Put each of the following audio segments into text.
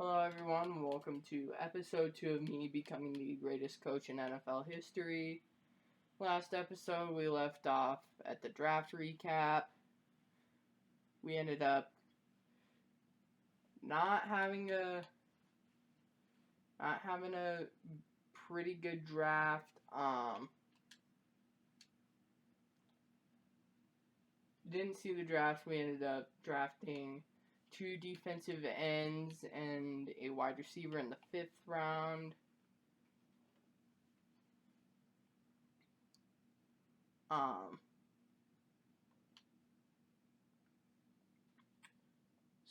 Hello everyone, welcome to episode 2 of me becoming the greatest coach in NFL history. Last episode we left off at the draft recap. We ended up not having a pretty good draft. Didn't see the draft. We ended up drafting 2 defensive ends and a wide receiver in the 5th round.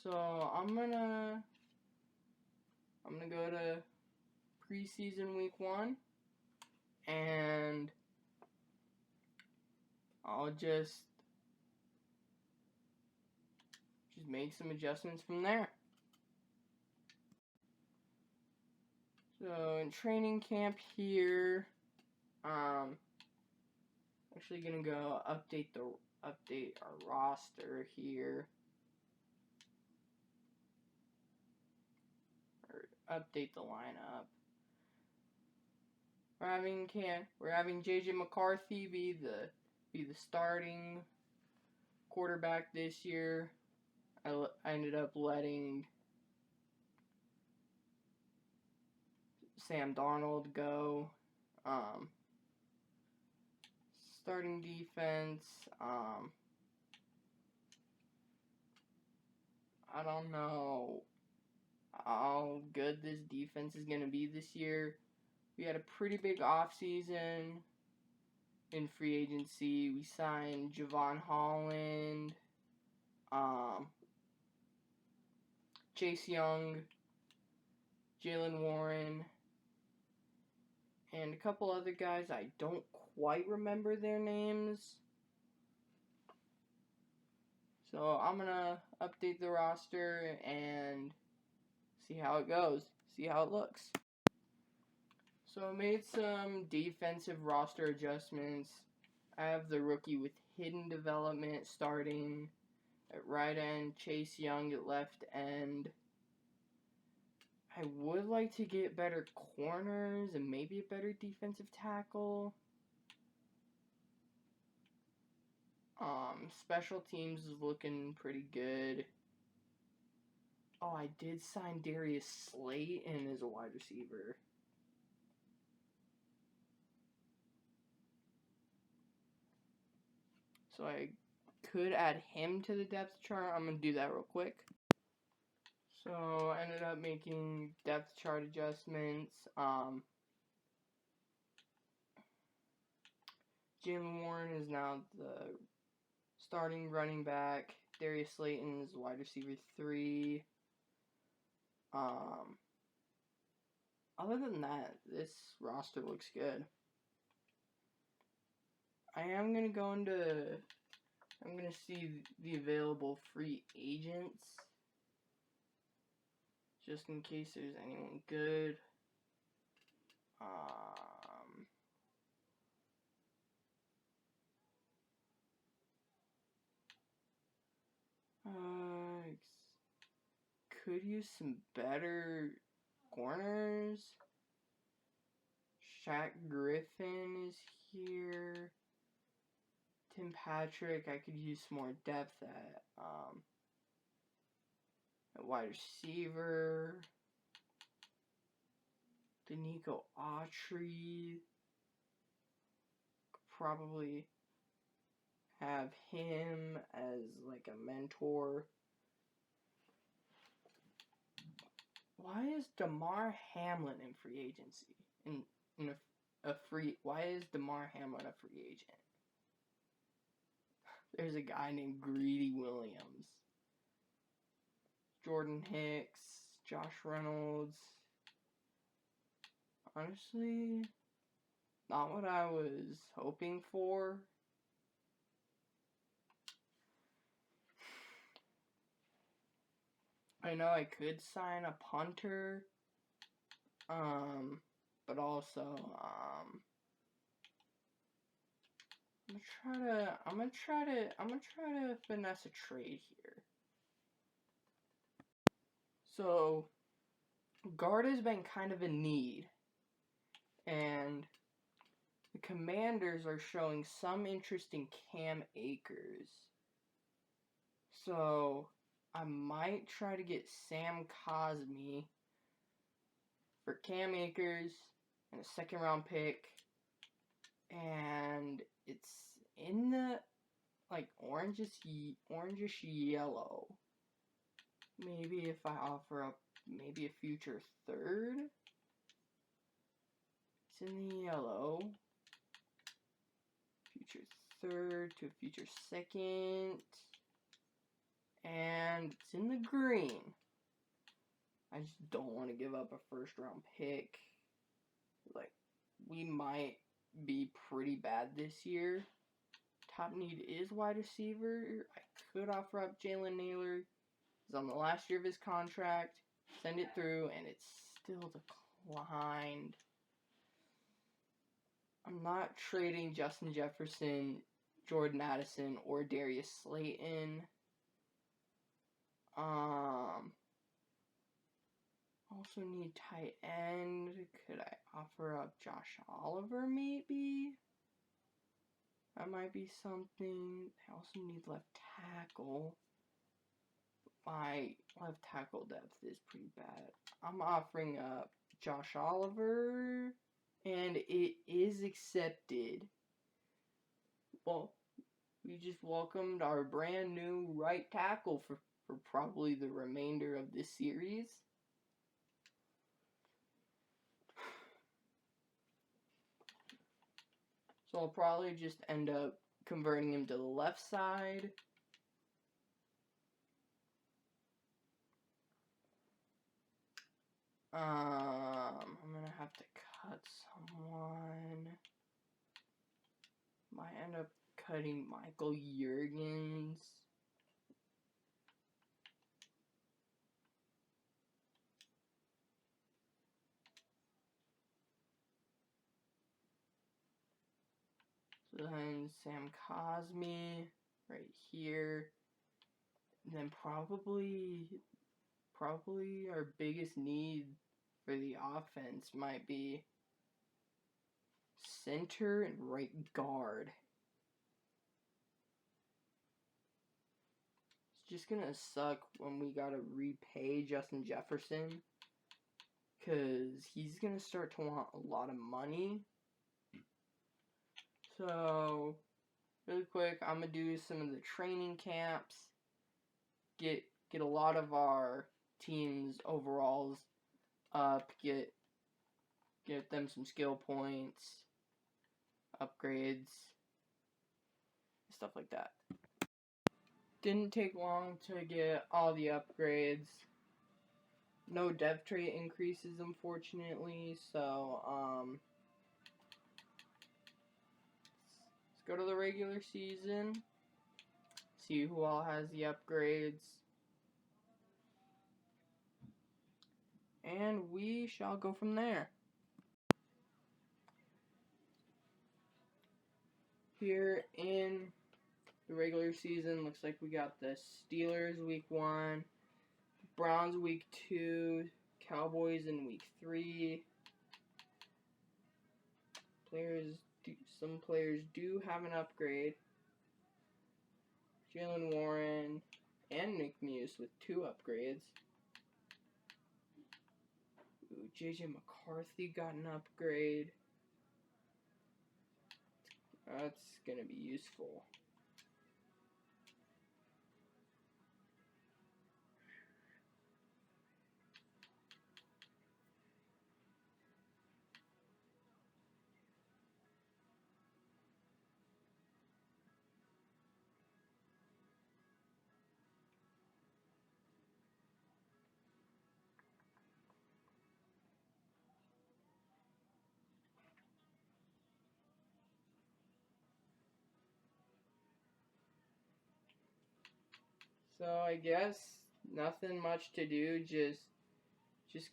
So I'm gonna go to preseason week 1, and I'll just make some adjustments from there. So in training camp here, actually gonna go update our roster here, or update the lineup. We're having JJ McCarthy be the starting quarterback this year. I ended up letting Sam Darnold go. Starting defense, I don't know how good this defense is going to be this year. We had a pretty big offseason in free agency. We signed Javon Holland, Chase Young, Jalen Warren, and a couple other guys. I don't quite remember their names. So I'm going to update the roster and see how it goes, see how it looks. So I made some defensive roster adjustments. I have the rookie with hidden development starting at right end, Chase Young at left end. I would like to get better corners and maybe a better defensive tackle. Special teams is looking pretty good. Oh, I did sign Darius Slayton as a wide receiver. So I could add him to the depth chart. I'm going to do that real quick. So I ended up making depth chart adjustments. Jalen Warren is now the starting running back. Darius Slayton is wide receiver 3. Other than that, this roster looks good. I'm going to see the available free agents, just in case there's anyone good. Could use some better corners. Shaq Griffin is here. Tim Patrick, I could use some more depth at wide receiver. Danico Autry, could probably have him as like a mentor. Why is Damar Hamlin in free agency? Why is Damar Hamlin a free agent? There's a guy named Greedy Williams. Jordan Hicks, Josh Reynolds. Honestly, not what I was hoping for. I know I could sign a punter, but also, I'm gonna try to finesse a trade here. So, guard has been kind of a need, and the Commanders are showing some interest in Cam Akers. So I might try to get Sam Cosmi for Cam Akers and a second round pick. And it's in the like orangish yellow. Maybe if I offer up maybe a future third. It's in the yellow. Future third to a future second. And it's in the green. I just don't want to give up a first round pick. Like, we might be pretty bad this year. Top need is wide receiver. I could offer up Jalen Naylor. He's on the last year of his contract. Send it through, and it's still declined. I'm not trading Justin Jefferson, Jordan Addison, or Darius Slayton. Also need tight end. Could I offer up Josh Oliver maybe? That might be something. I also need left tackle. My left tackle depth is pretty bad. I'm offering up Josh Oliver, and it is accepted. Well, we just welcomed our brand new right tackle for probably the remainder of this series. So I'll probably just end up converting him to the left side. I'm gonna have to cut someone. Might end up cutting Michael Juergens. So then Sam Cosmi right here. And then probably our biggest need for the offense might be center and right guard. It's just gonna suck when we gotta repay Justin Jefferson, because he's gonna start to want a lot of money. So really quick, I'm gonna do some of the training camps, get a lot of our team's overalls up, get them some skill points, upgrades, stuff like that. Didn't take long to get all the upgrades. No dev trait increases, unfortunately, so let's go to the regular season, see who all has the upgrades, and we shall go from there. Here in the regular season, looks like we got the Steelers week 1, Browns week 2, Cowboys in week 3. Some players do have an upgrade. Jalen Warren and Nick Muse with 2 upgrades. Ooh, JJ McCarthy got an upgrade. That's gonna be useful. So I guess nothing much to do. Just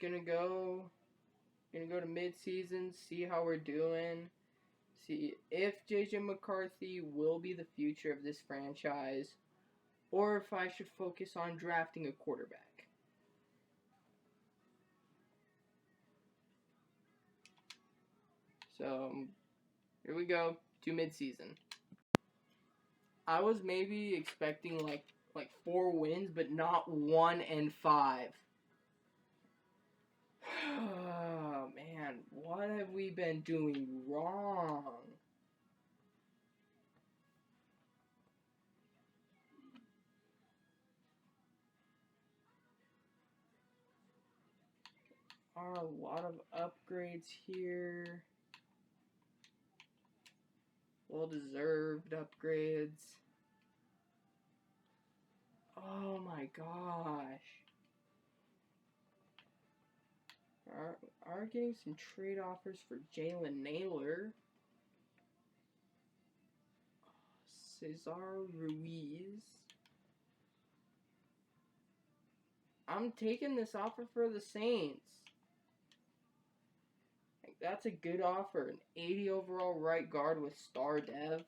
gonna go to mid-season, see how we're doing, see if JJ McCarthy will be the future of this franchise, or if I should focus on drafting a quarterback. So, here we go to midseason. I was maybe expecting like 4 wins, but not 1-5. Oh, man, what have we been doing wrong? Are a lot of upgrades here. Well-deserved upgrades. Oh my gosh. Are getting some trade offers for Jalen Naylor. Cesar Ruiz. I'm taking this offer for the Saints. Like, that's a good offer. An 80 overall right guard with star dev.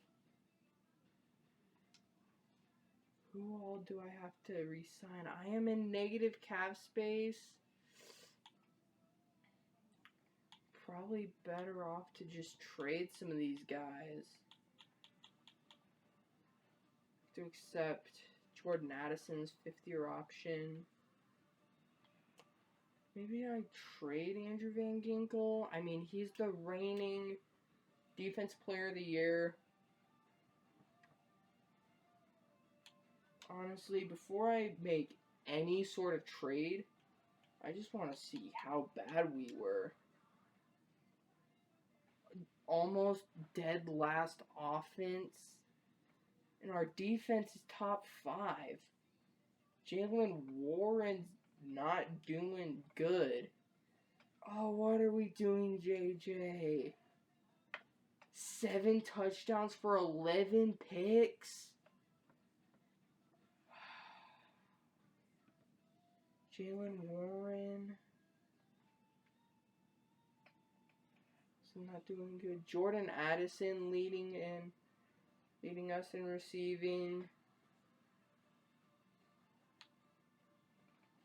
Who all do I have to re-sign? I am in negative cap space. Probably better off to just trade some of these guys. To accept Jordan Addison's 50-year option. Maybe I trade Andrew Van Ginkel. I mean, he's the reigning Defense Player of the Year. Honestly, before I make any sort of trade, I just want to see how bad we were. Almost dead last offense. And our defense is top 5. Jalen Warren's not doing good. Oh, what are we doing, JJ? 7 touchdowns for 11 picks? Jalen Warren. So not doing good. Jordan Addison leading us in receiving.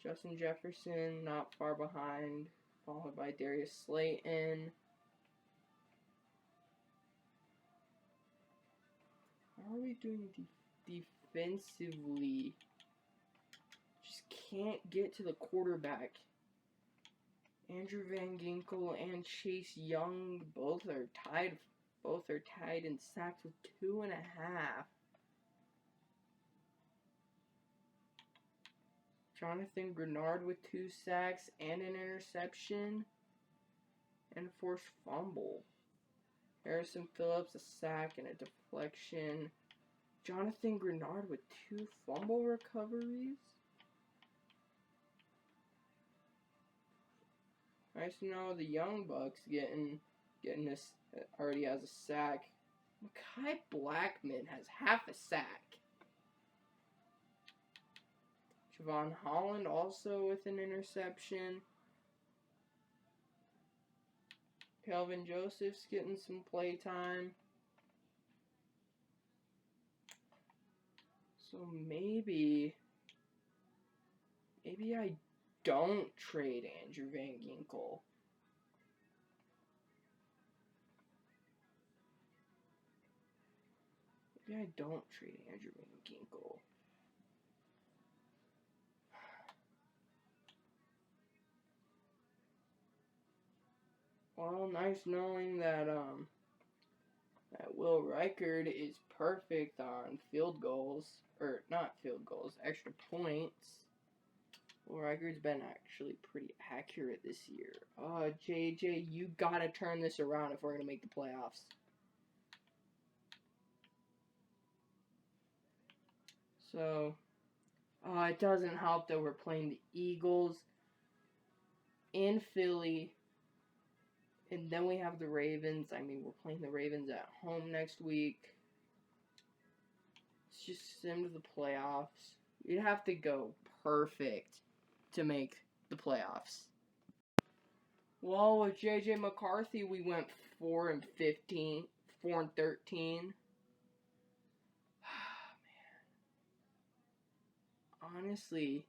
Justin Jefferson not far behind, followed by Darius Slayton. How are we doing defensively? Just can't get to the quarterback. Andrew Van Ginkel and Chase Young both are tied in sacks with 2.5. Jonathan Grenard with 2 sacks and an interception and a forced fumble. Harrison Phillips, a sack and a deflection. Jonathan Grenard with 2 fumble recoveries. Nice to know the Young Bucks getting this already has a sack. Mekhi Blackman has half a sack. Javon Holland also with an interception. Kelvin Joseph's getting some play time. So maybe I don't trade Andrew Van Ginkel. Maybe I don't trade Andrew Van Ginkel. Well, nice knowing that that Will Reichard is perfect on field goals, or not field goals, extra points. Will Reichard's been actually pretty accurate this year. JJ, you gotta turn this around if we're gonna make the playoffs. So, it doesn't help that we're playing the Eagles in Philly. And then we have the Ravens. I mean, we're playing the Ravens at home next week. Let's just sim to the playoffs. We'd have to go perfect to make the playoffs. Well, with JJ McCarthy, we went 4-15, 4-13. Man. Honestly,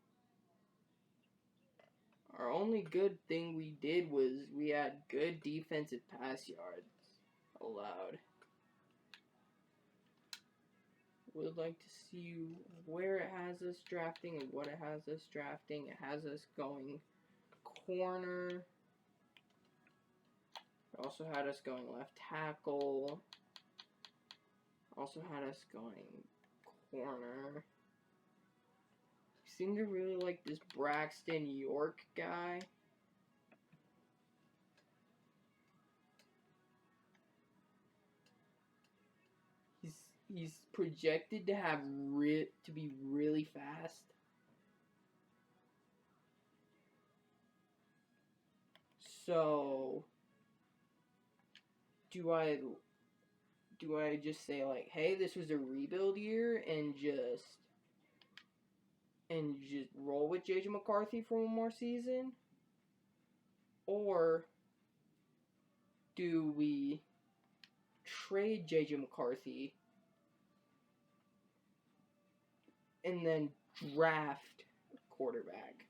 our only good thing we did was we had good defensive pass yards. allowed. Would like to see where it has us drafting and what it has us drafting. It has us going corner. It also had us going left tackle. Also had us going corner. Seem to really like this Braxton York guy. He's projected to have to be really fast. So do I just say like, hey, this was a rebuild year and just roll with JJ McCarthy for one more season? Or do we trade JJ McCarthy and then draft a quarterback?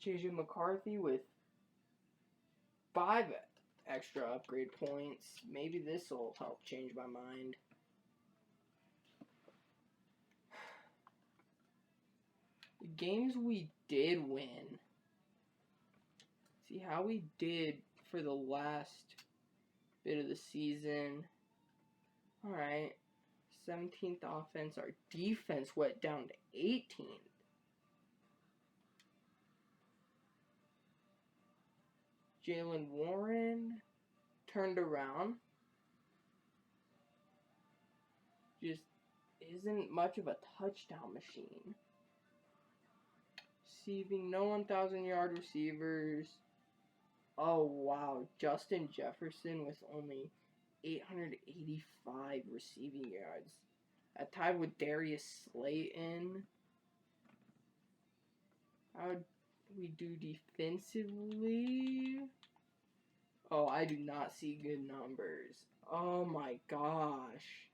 JJ McCarthy with 5 extra upgrade points. Maybe this will help change my mind. The games we did win. See how we did for the last bit of the season. Alright. 17th offense. Our defense went down to 18th. Jalen Warren turned around. Just isn't much of a touchdown machine. Receiving, no 1,000-yard receivers. Oh, wow. Justin Jefferson with only 885 receiving yards. Tied with Darius Slayton. How would we do defensively? Oh, I do not see good numbers. Oh my gosh.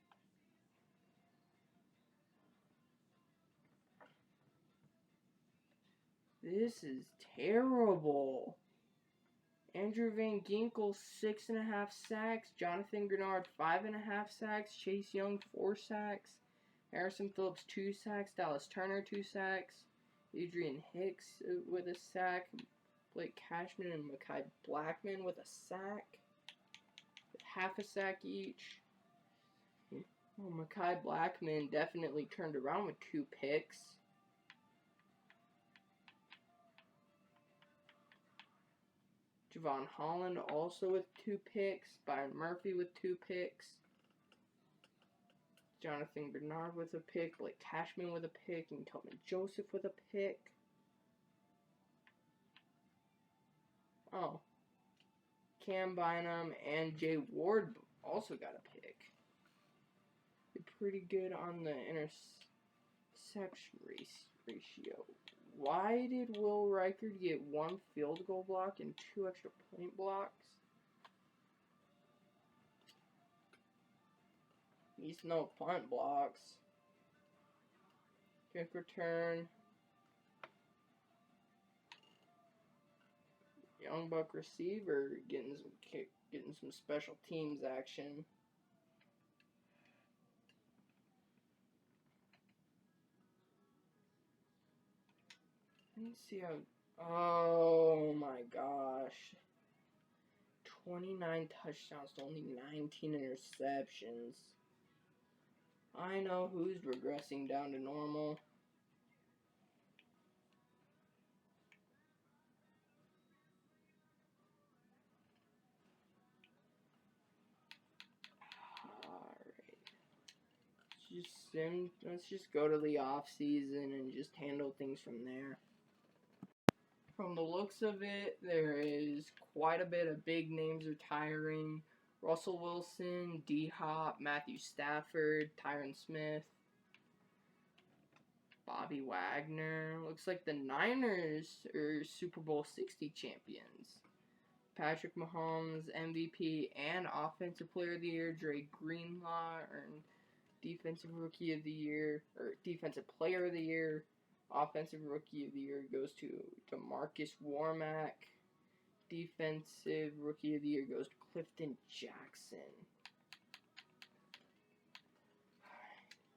This is terrible. Andrew Van Ginkel, 6.5 sacks. Jonathan Grenard, 5.5 sacks. Chase Young, 4 sacks. Harrison Phillips, 2 sacks. Dallas Turner, 2 sacks. Adrian Hicks with a sack. Blake Cashman and Mekhi Blackman with a sack. With half a sack each. Well, Mekhi Blackman definitely turned around with 2 picks. Javon Holland also with 2 picks. Byron Murphy with 2 picks. Jonathan Bernard with a pick. Blake Cashman with a pick. And Tillman Joseph with a pick. Oh. Cam Bynum and Jay Ward also got a pick. They're pretty good on the interception ratio. Why did Will Riker get 1 field goal block and 2 extra point blocks? He's no punt blocks. Kick return. Young Buck receiver getting some special teams action. Let's see how. Oh my gosh. 29 touchdowns to only 19 interceptions. I know who's regressing down to normal. Let's just go to the off season and just handle things from there. From the looks of it, there is quite a bit of big names retiring. Russell Wilson, D-Hop, Matthew Stafford, Tyron Smith, Bobby Wagner. Looks like the Niners are Super Bowl 60 champions. Patrick Mahomes, MVP and Offensive Player of the Year. Dre Greenlaw earned Defensive Rookie of the Year, or Defensive Player of the Year. Offensive Rookie of the Year goes to DeMarcus Warmack. Defensive Rookie of the Year goes to Clifton Jackson.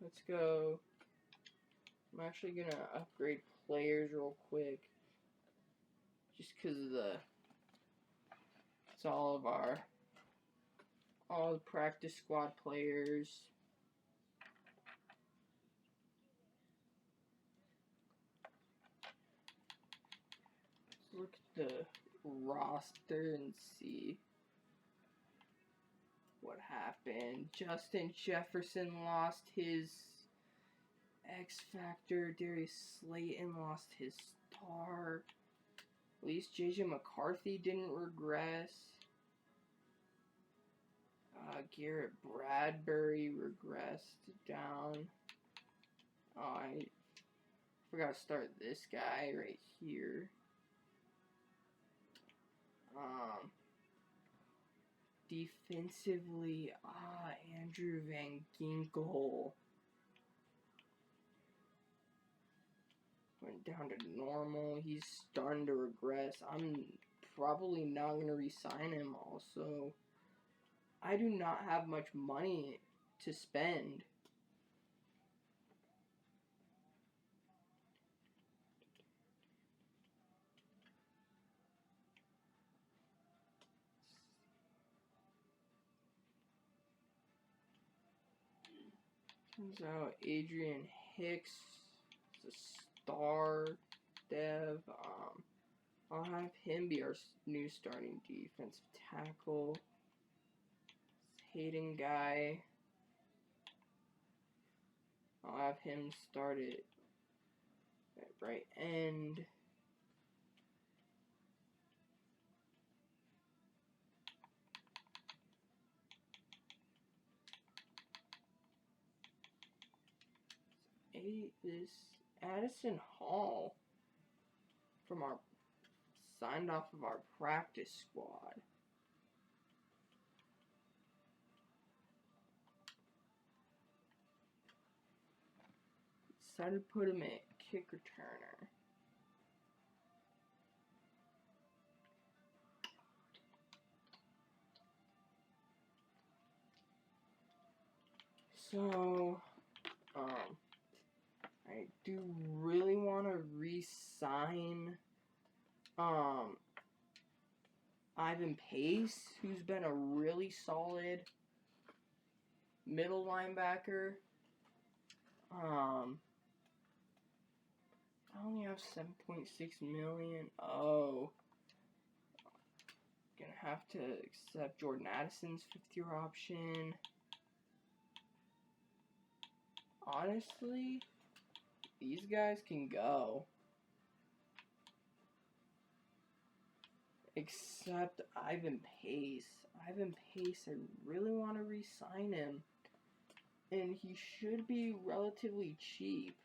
Let's go. I'm actually going to upgrade players real quick. Just because of it's all the practice squad players. Look at the roster and see what happened. Justin Jefferson lost his X Factor. Darius Slayton lost his star. At least JJ McCarthy didn't regress. Garrett Bradbury regressed down. Oh, I forgot to start this guy right here. Defensively, Andrew Van Ginkel went down to normal. He's starting to regress. I'm probably not going to re-sign him also. I do not have much money to spend. Turns out Adrian Hicks is a star dev. I'll have him be our new starting defensive tackle. Hayden guy. I'll have him start it at right end. This Addison Hall from our signed off of our practice squad. Decided to put him at kick returner. So, I do really want to re-sign Ivan Pace, who's been a really solid middle linebacker. I only have 7.6 million. Oh, gonna have to accept Jordan Addison's 5th-year option. Honestly, these guys can go. Except Ivan Pace. Ivan Pace, I really want to re-sign him. And he should be relatively cheap.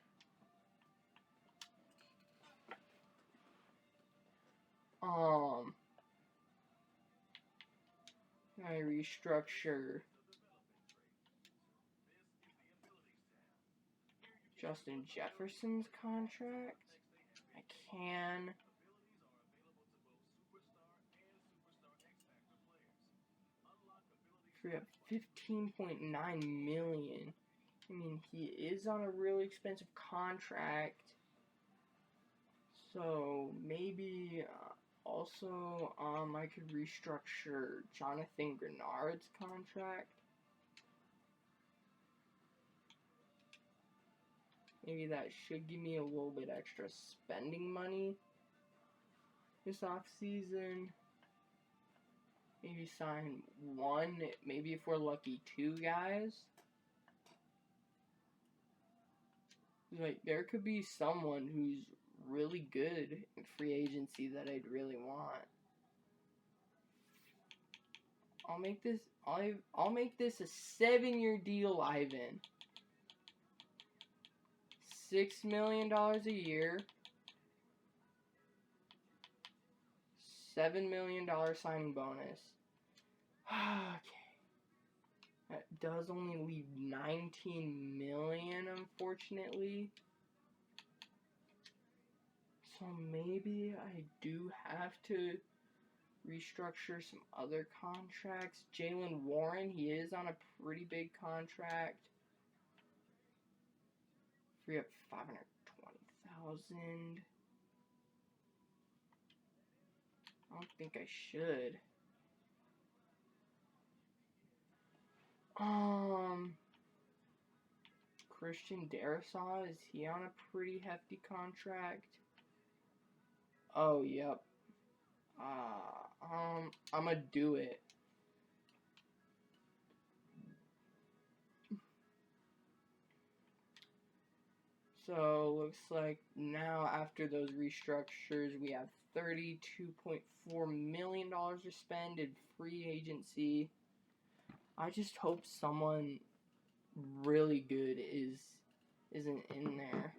I restructure Justin Jefferson's contract. I can. We have 15.9 million. I mean, he is on a really expensive contract. So maybe also I could restructure Jonathan Grenard's contract. Maybe that should give me a little bit extra spending money this off season. Maybe sign one, maybe if we're lucky, 2 guys. Like, there could be someone who's really good in free agency that I'd really want. I'll make this a 7-year deal, Ivan. $6 million a year. $7 million signing bonus. Okay. That does only leave $19 million, unfortunately. So maybe I do have to restructure some other contracts. Jalen Warren, he is on a pretty big contract. Free up $520,000. I don't think I should. Christian Darrisaw, is he on a pretty hefty contract? Oh, yep. I'm gonna do it. So, looks like now after those restructures, we have $32.4 million to spend in free agency. I just hope someone really good isn't in there.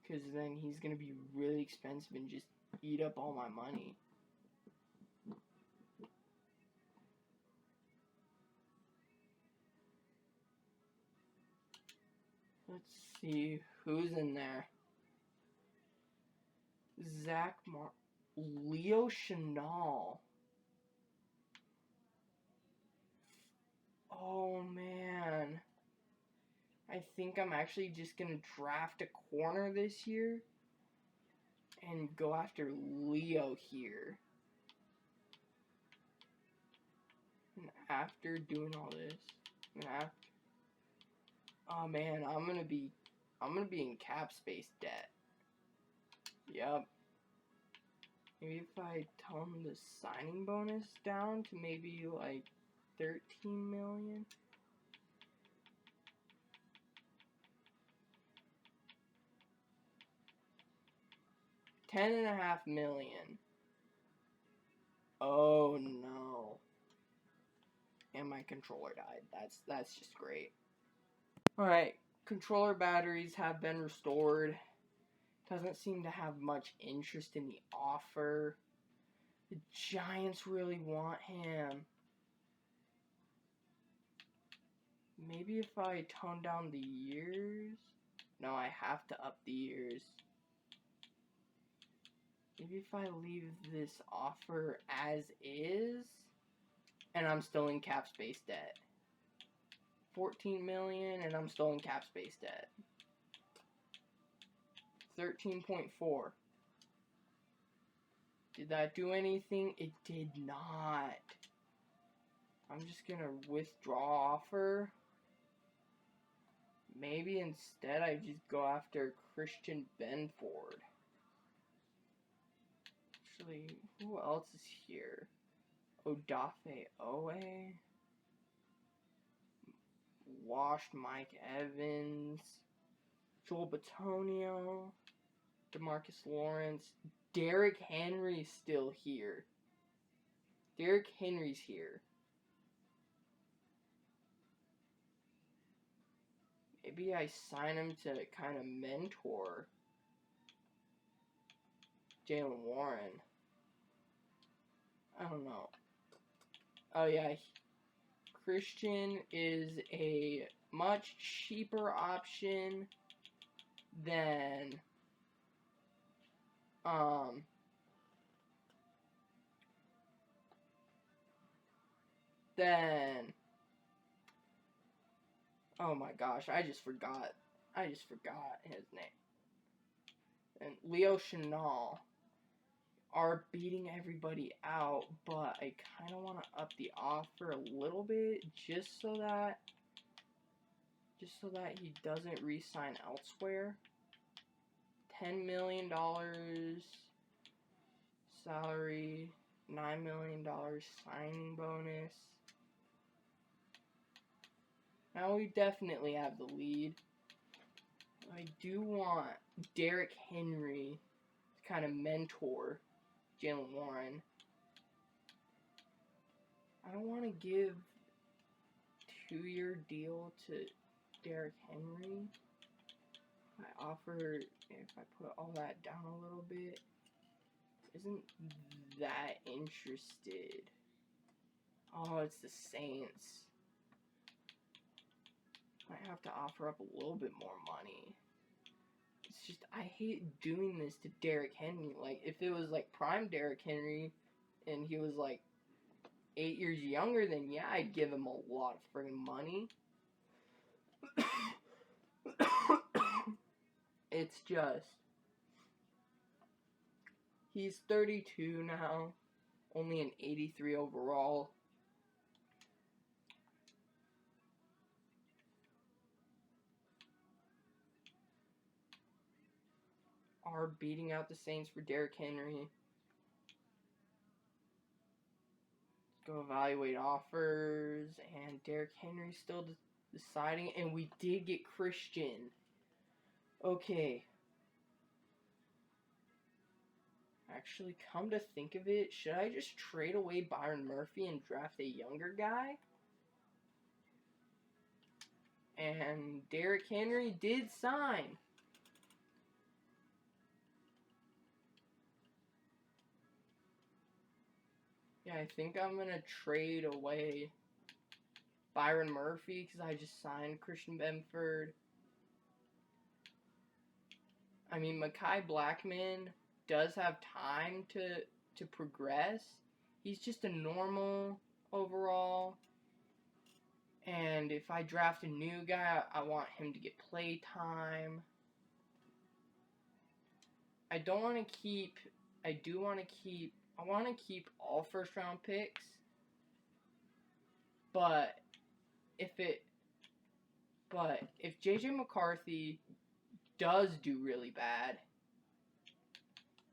Because then he's going to be really expensive and just eat up all my money. Let's see who's in there. Leo Chenal. Oh, man. I think I'm actually just going to draft a corner this year and go after Leo here. And after doing all this, oh man, I'm gonna be in cap space debt. Yep. Maybe if I tone the signing bonus down to maybe like 13 million. $10.5 million. Oh no. And my controller died. That's just great. Alright, controller batteries have been restored. Doesn't seem to have much interest in the offer. The Giants really want him. Maybe if I tone down the years? No, I have to up the years. Maybe if I leave this offer as is, and I'm still in cap space debt. 14 million, and I'm still in cap space debt. 13.4. Did that do anything? It did not. I'm just gonna withdraw offer. Maybe instead I just go after Christian Benford. Actually, who else is here? Odafe Owe. Washed Mike Evans. Joel Bitonio. DeMarcus Lawrence. Derrick Henry's still here. Derrick Henry's here. Maybe I sign him to kind of mentor Jalen Warren. I don't know. Oh yeah, Christian is a much cheaper option than oh my gosh, I just forgot his name. And Leo Chenal are beating everybody out, but I kind of want to up the offer a little bit just so that he doesn't re-sign elsewhere. $10 million salary, $9 million signing bonus. Now we definitely have the lead. I do want Derrick Henry to kind of mentor Jalen Warren. I don't want to give a 2-year deal to Derrick Henry. If I put all that down a little bit, isn't that interested. Oh, it's the Saints. Might have to offer up a little bit more money. It's just, I hate doing this to Derrick Henry. Like, if it was, like, prime Derrick Henry, and he was, like, 8 years younger, then yeah, I'd give him a lot of friggin' money. It's just, he's 32 now, only an 83 overall. Are beating out the Saints for Derrick Henry. Go evaluate offers, and Derrick Henry's still deciding, and we did get Christian. Okay. Actually, come to think of it, should I just trade away Byron Murphy and draft a younger guy? And Derrick Henry did sign. Yeah, I think I'm going to trade away Byron Murphy because I just signed Christian Benford. I mean, Mekhi Blackman does have time to progress. He's just a normal overall. And if I draft a new guy, I want him to get play time. I want to keep all first round picks. But if JJ McCarthy does do really bad,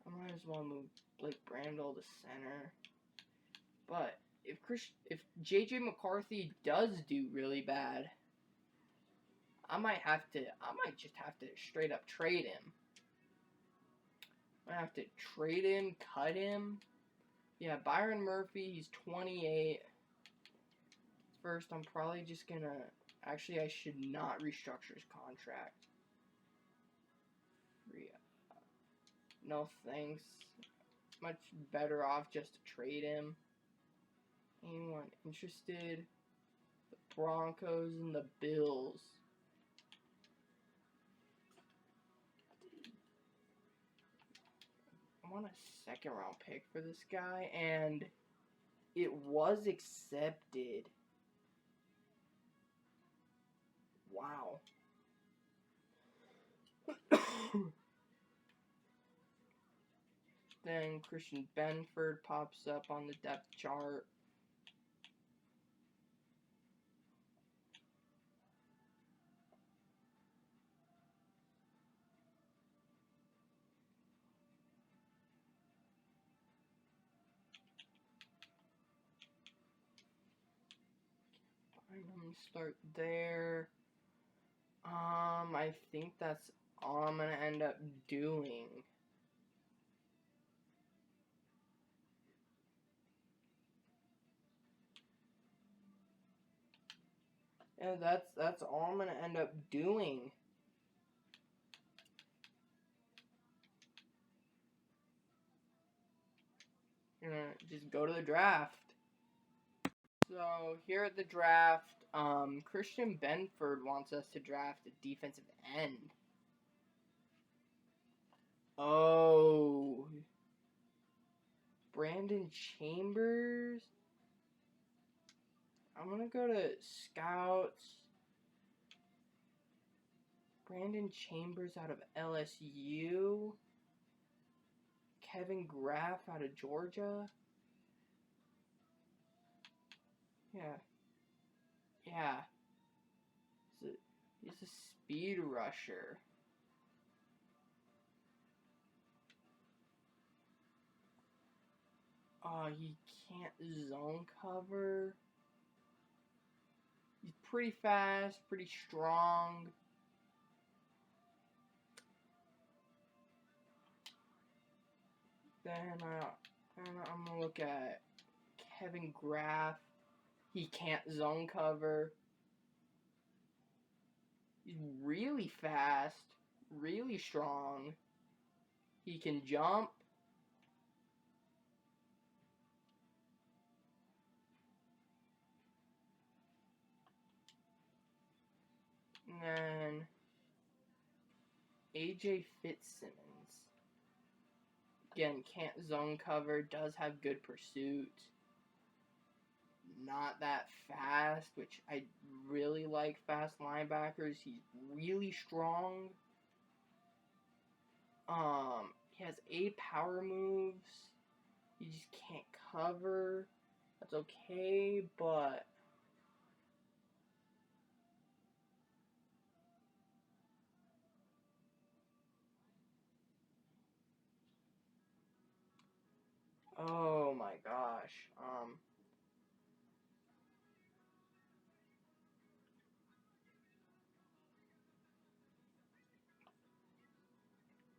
I might as well move Blake Brandel to center. But if JJ McCarthy does do really bad, I might just have to straight up trade him. I have to trade him, cut him. Yeah, Byron Murphy, he's 28. First, I'm probably just gonna... Actually, I should not restructure his contract. No thanks. Much better off just to trade him. Anyone interested? The Broncos and the Bills. I want a second round pick for this guy, and it was accepted. Wow. Then Christian Benford pops up on the depth chart. I'm gonna start there. I think that's all I'm gonna end up doing. Yeah, that's all I'm gonna end up doing. You're gonna just go to the draft. So here at the draft, Christian Benford wants us to draft a defensive end. Oh, Brandon Chambers. I'm gonna go to scouts. Brandon Chambers out of LSU. Kevin Graff out of Georgia. Yeah. He's a speed rusher. Oh, he can't zone cover. He's pretty fast, pretty strong. Then I'm gonna look at Kevin Graff. He can't zone cover. He's really fast, really strong. He can jump. And then AJ Fitzsimmons. Again, can't zone cover, does have good pursuit. Not that fast, which I really like fast linebackers. He's really strong. He has 8 power moves. You just can't cover. That's okay, but oh my gosh.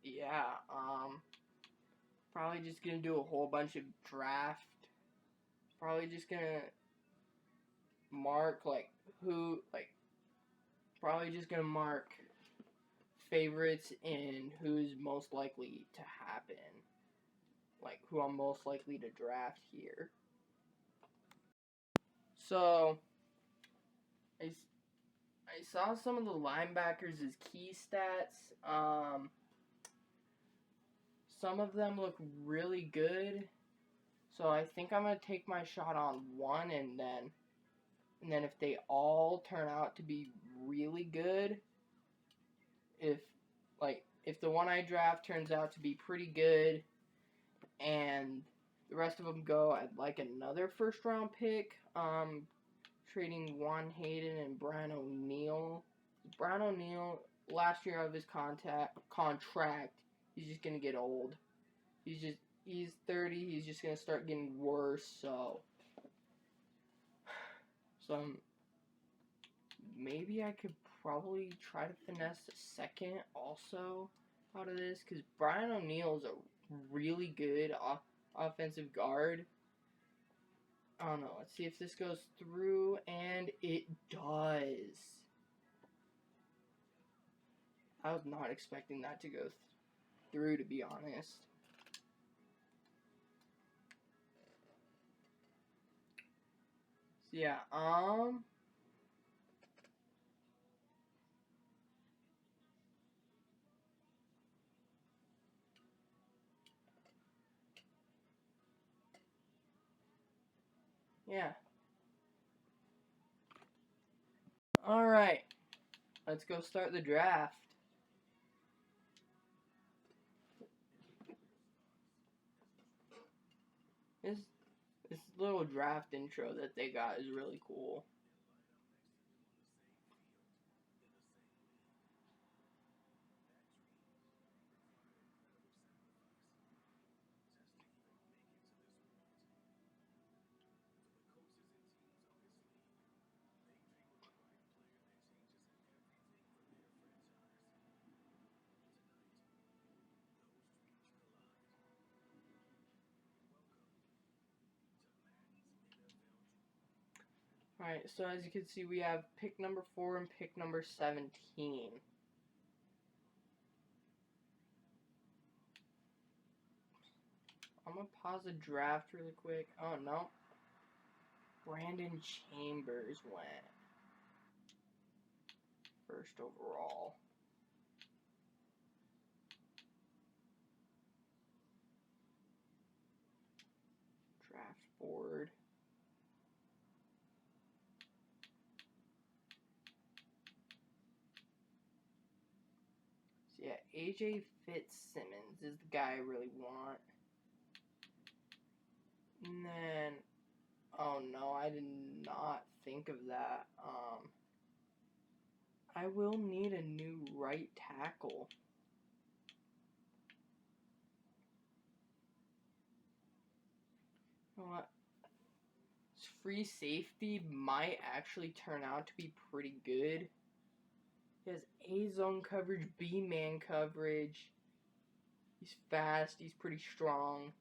Yeah, probably just gonna do a whole bunch of draft. Probably just gonna mark probably just gonna mark favorites and who's most likely to happen. Like who I'm most likely to draft here. So I saw some of the linebackers as key stats. Some of them look really good. So I think I'm gonna take my shot on one, and then if they all turn out to be really good, if the one I draft turns out to be pretty good, and the rest of them go, I'd like another first round pick. Trading Juan Hayden and Brian O'Neill. Brian O'Neill, last year of his contract, he's just gonna get old. He's 30. He's just gonna start getting worse. So maybe I could probably try to finesse a second also out of this, because Brian O'Neill is a really good offensive guard. I don't know. Let's see if this goes through, and it does. I was not expecting that to go through, to be honest. So yeah, yeah. All right, let's go start the draft. This little draft intro that they got is really cool. Alright, so as you can see, we have pick number 4 and pick number 17. I'm gonna pause the draft really quick. Oh no. Brandon Chambers went first overall. Draft board. So yeah, AJ Fitzsimmons is the guy I really want. And then, oh no, I did not think of that. I will need a new right tackle. You know what? This free safety might actually turn out to be pretty good. He has A zone coverage, B man coverage. He's fast. He's pretty strong.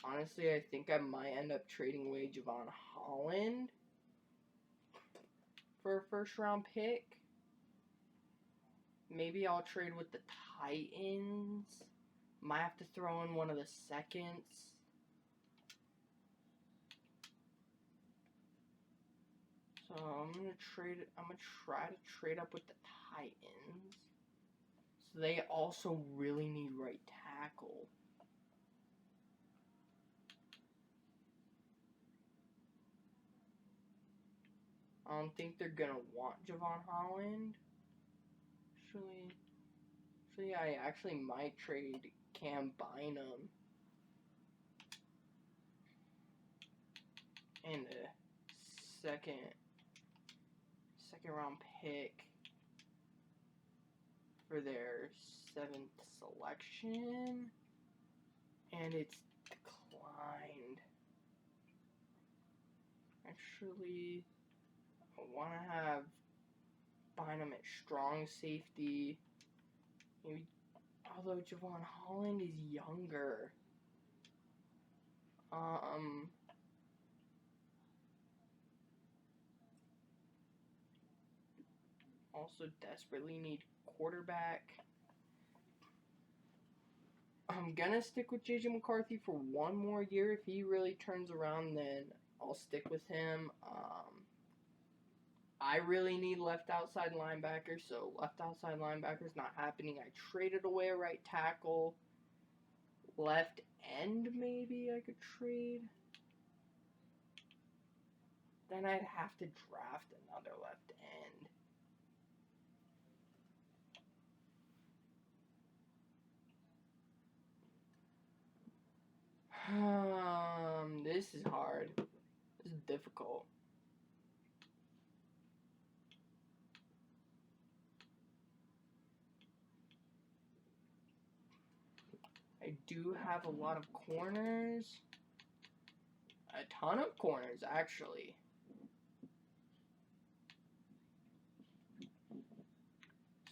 Honestly, I think I might end up trading away Javon Holland for a first round pick. Maybe I'll trade with the Titans. Might have to throw in one of the seconds. So I'm gonna try to trade up with the Titans. So they also really need right tackle. I don't think they're gonna want Javon Holland. Actually, I actually might trade Cam Bynum and a second round pick for their 7th selection, and it's declined. Actually, I want to have Bynum at strong safety. Maybe, although Javon Holland is younger. Also desperately need quarterback. I'm gonna stick with JJ McCarthy for one more year. If he really turns around, then I'll stick with him. I really need left outside linebacker, so left outside linebacker is not happening. I traded away a right tackle. Left end, maybe I could trade. Then I'd have to draft another left end. This is hard. This is difficult. I do have a lot of corners. A ton of corners, actually.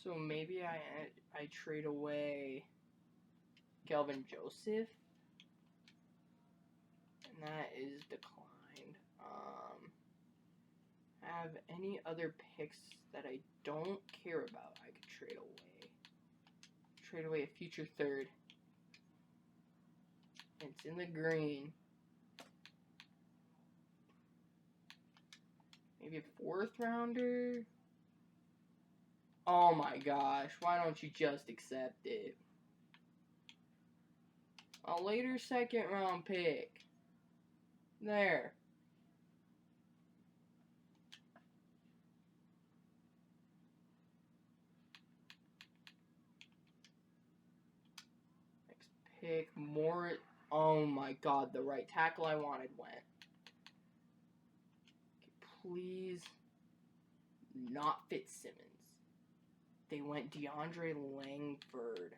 So maybe I trade away Kelvin Joseph. And that is declined. Have any other picks that I don't care about I could trade away. Trade away a future third. It's in the green. Maybe a 4th rounder. Oh my gosh, why don't you just accept it? A later 2nd round pick. There. Next pick, more. Oh my god, the right tackle I wanted went. Please not Fitzsimmons. They went DeAndre Langford.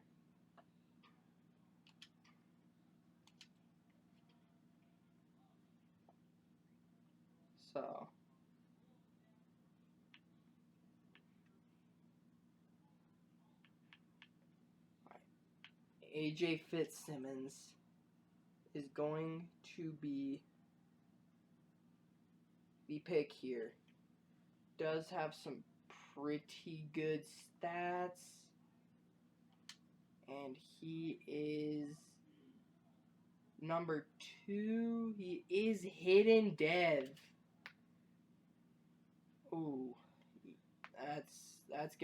So AJ Fitzsimmons is going to be the pick here. Does have some pretty good stats. And he is number 2. He is hidden dev. Ooh. That's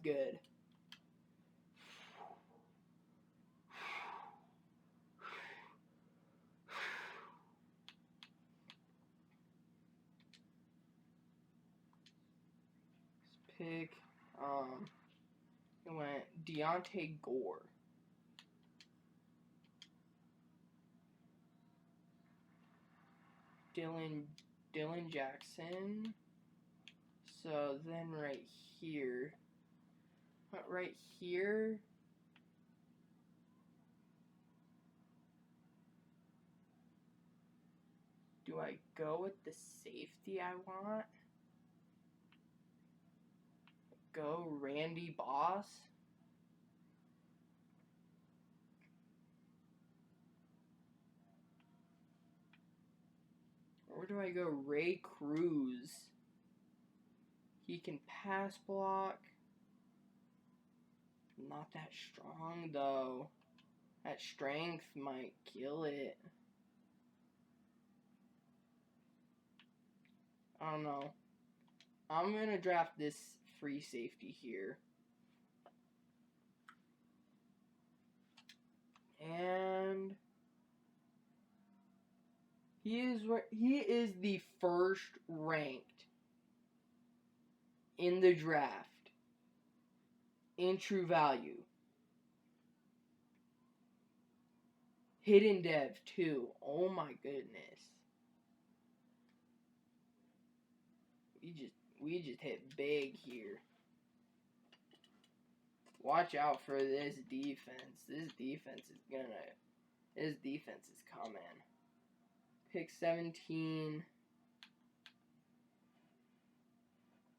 good. Pick, it went Deontay Gore. Dylan Jackson. So then right here, do I go with the safety I want? Go Randy Boss? Or do I go Ray Cruz? He can pass block. Not that strong though. That strength might kill it. I don't know. I'm going to draft this free safety here. And he is the first ranked in the draft in true value. Hidden dev too. Oh my goodness. We just hit big here. Watch out for this defense. This defense is coming. Pick 17.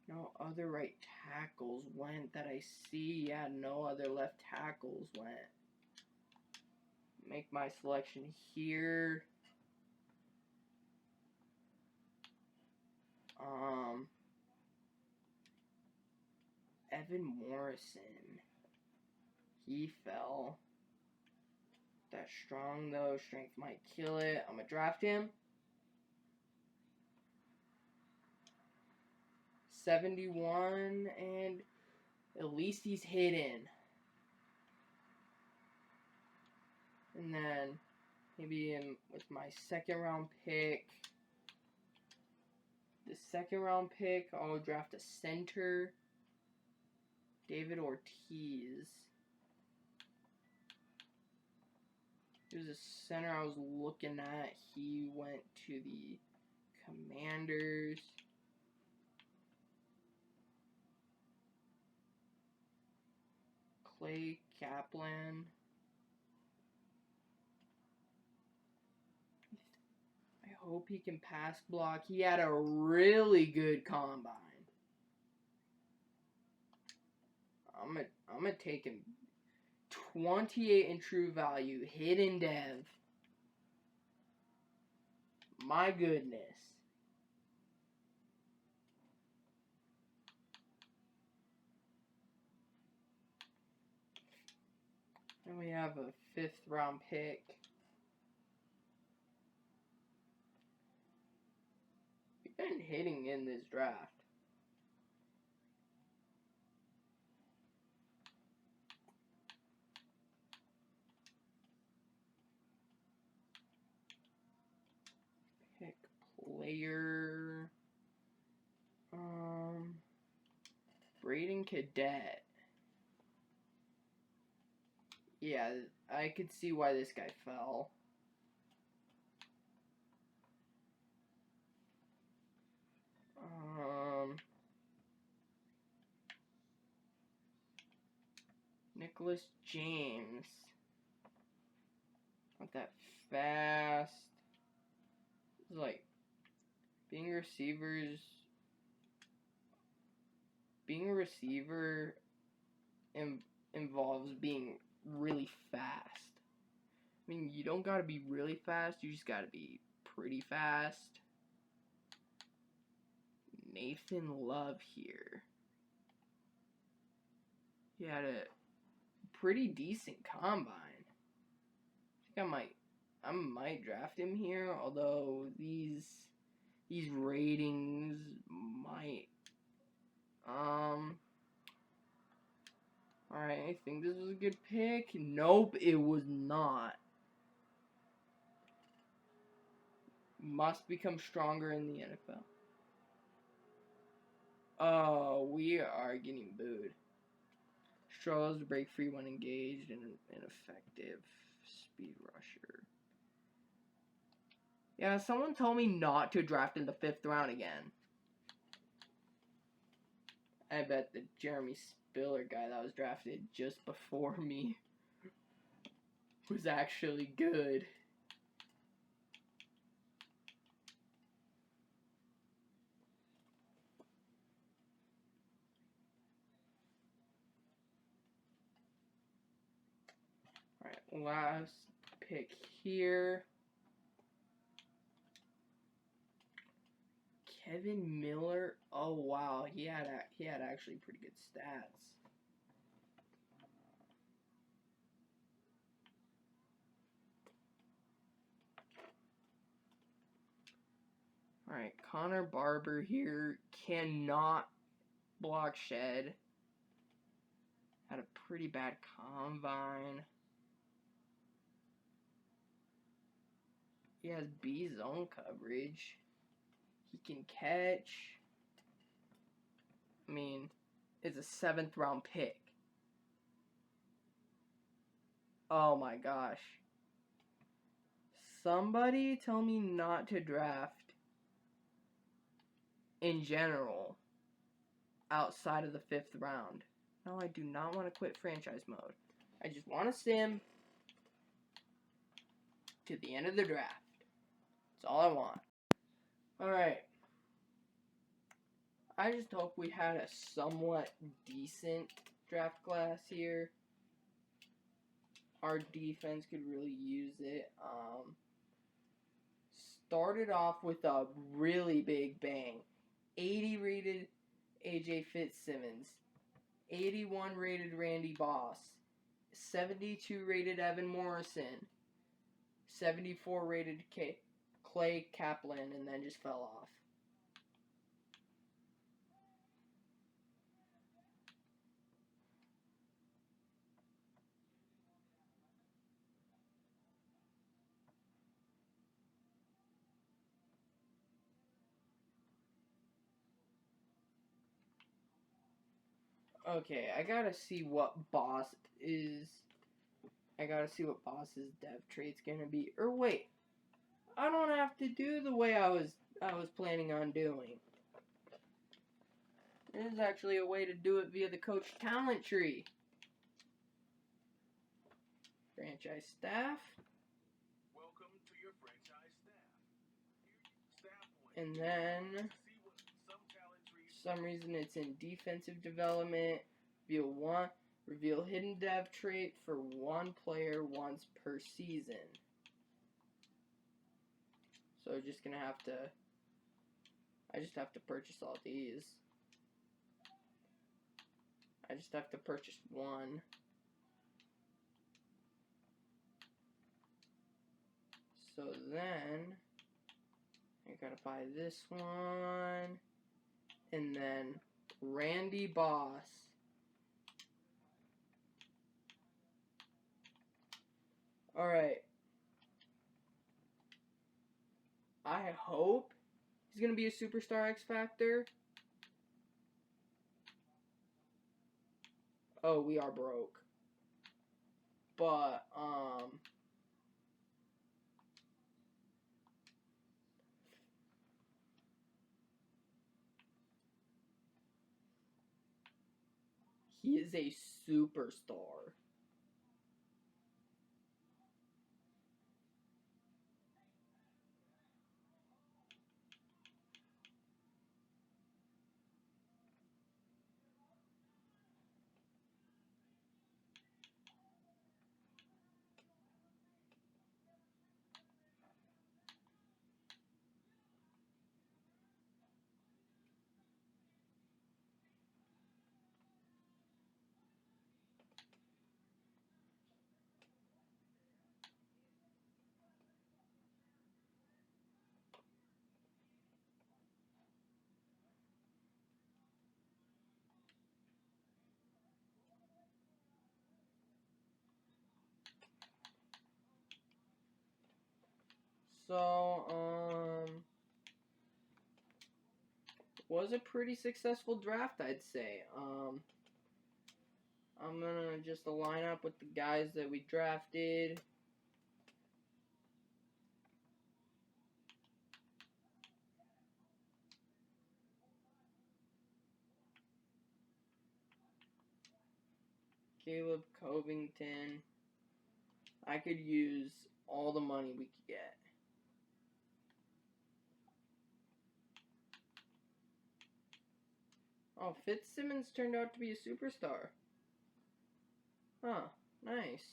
No other right tackles went that I see. Yeah, no other left tackles went. Make my selection here. Evan Morrison. He fell. That's strong though. Strength might kill it. I'm gonna draft him. 71, and at least he's hidden. And then maybe with my second round pick. The second round pick, I'll draft a center. David Ortiz. There's a center I was looking at. He went to the Commanders. Clay Kaplan. I hope he can pass block. He had a really good combine. I'm gonna take him. 28 in true value. Hidden dev. My goodness. And we have a 5th round pick. We've been hitting in this draft. Pick player. Braden Cadet. Yeah, I could see why this guy fell. Nicholas James. Not that fast. It's like being a receiver involves being really fast. I mean, you don't gotta be really fast, you just gotta be pretty fast. Nathan Love here. He had a pretty decent combine. I think I might draft him here, although these ratings might. Alright, I think this was a good pick. Nope, it was not. Must become stronger in the NFL. Oh, we are getting booed. Struggles to break free when engaged in an effective speed rusher. Yeah, someone told me not to draft in the 5th round again. I bet the Jeremy Spiller guy that was drafted just before me was actually good. Alright, last pick here. Kevin Miller. Oh wow, he had actually pretty good stats. Alright, Connor Barber here cannot block shed. Had a pretty bad combine. He has B zone coverage. He can catch. I mean, it's a 7th round pick. Oh my gosh. Somebody tell me not to draft in general outside of the 5th round. No, I do not want to quit franchise mode. I just want to sim to the end of the draft. That's all I want. Alright. I just hope we had a somewhat decent draft class here. Our defense could really use it. Started off with a really big bang. 80 rated AJ Fitzsimmons. 81 rated Randy Boss. 72 rated Evan Morrison. 74 rated Clay Kaplan, and then just fell off. Okay, I gotta see what Boss's dev trait's gonna be. Or wait, I don't have to do the way I was planning on doing. There's actually a way to do it via the coach talent tree. Franchise staff. Welcome to your franchise staff. And then, for some reason, it's in defensive development. Reveal hidden dev trait for one player once per season. So I just have to purchase all these. I just have to purchase one. So then, I gotta buy this one. And then, Randy Boss. Alright. I hope he's gonna be a superstar X Factor. Oh, we are broke. But, he is a superstar. So, was a pretty successful draft, I'd say. I'm gonna just line up with the guys that we drafted. Caleb Covington. I could use all the money we could get. Oh, Fitzsimmons turned out to be a superstar. Huh, nice.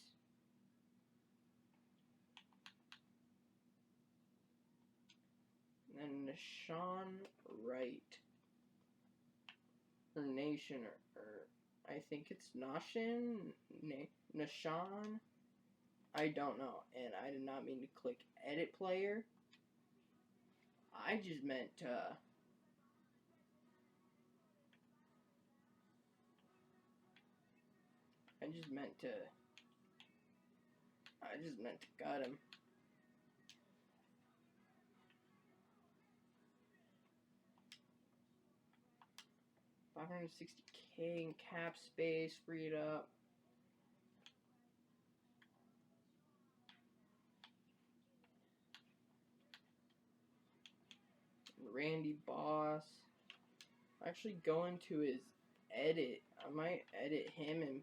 And Nashawn Wright. Or Nation, or I think it's Nashin? Nashawn? I don't know, and I did not mean to click edit player. I just meant to cut him. $560K in cap space freed up. Randy Boss. Actually going to his edit. I might edit him and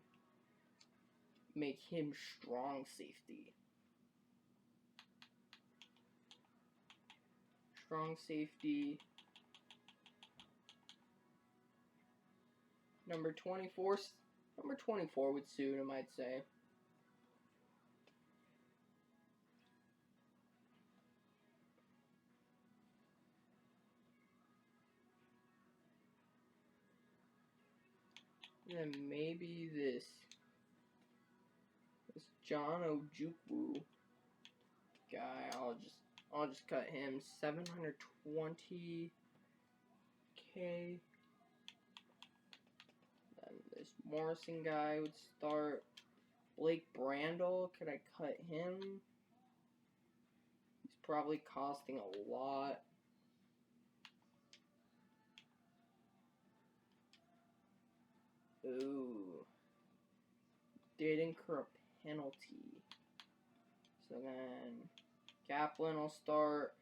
make him strong safety. Strong safety. Number 24 would suit him, I'd say. And then maybe this John Ojukwu guy. I'll just cut him. $720K. Then this Morrison guy would start. Blake Brandel, could I cut him? He's probably costing a lot. Ooh. Did incur a penalty. So then Kaplan will start.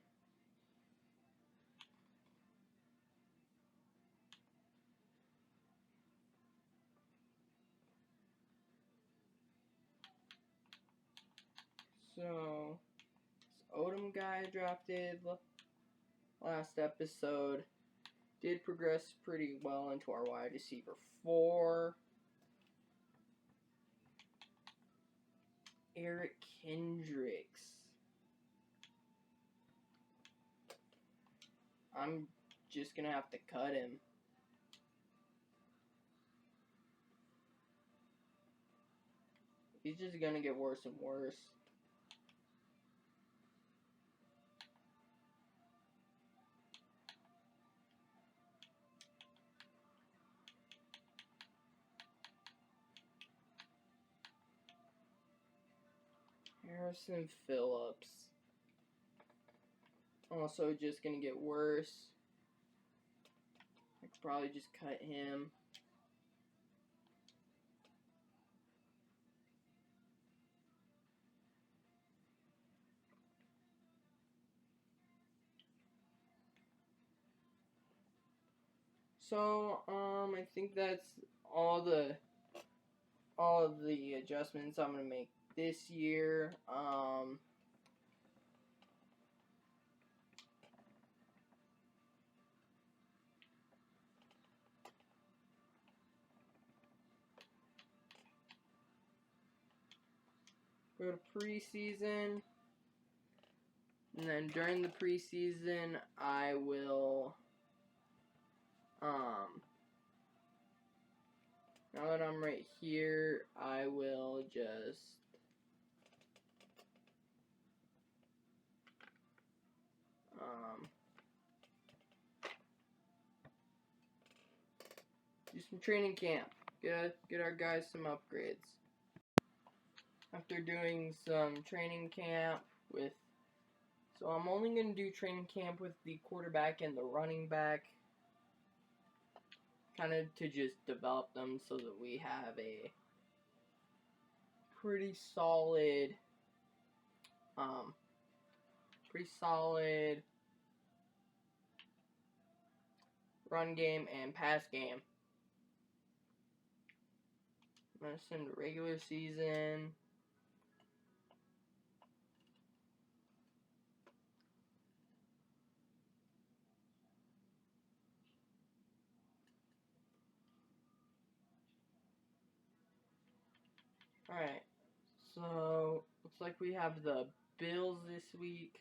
So this Odom guy drafted last episode did progress pretty well into our wide receiver 4. Eric Kendricks. I'm just gonna have to cut him. He's just gonna get worse and worse. Harrison Phillips. Also just gonna get worse. I could probably just cut him. So, I think that's all of the adjustments I'm gonna make this year. Go to preseason, and then during the preseason, I will, now that I'm right here, I will just, do some training camp. Get our guys some upgrades. After doing some training camp with, so I'm only going to do training camp with the quarterback and the running back, kind of to just develop them so that we have a pretty solid run game and pass game. I'm going to send the regular season. Alright, so looks like we have the Bills this week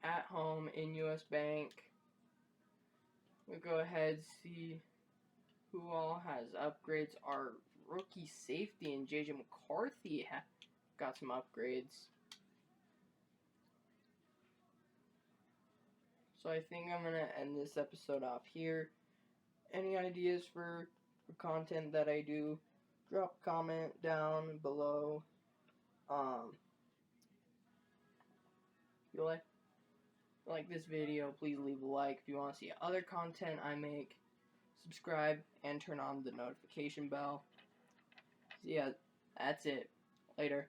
at home in US Bank. We'll go ahead and see who all has upgrades. Our rookie safety and JJ McCarthy got some upgrades. So I think I'm going to end this episode off here. Any ideas for content that I do, drop a comment down below. If you like this video, please leave a like. If you want to see other content I make, subscribe and turn on the notification bell. So yeah, that's it. Later.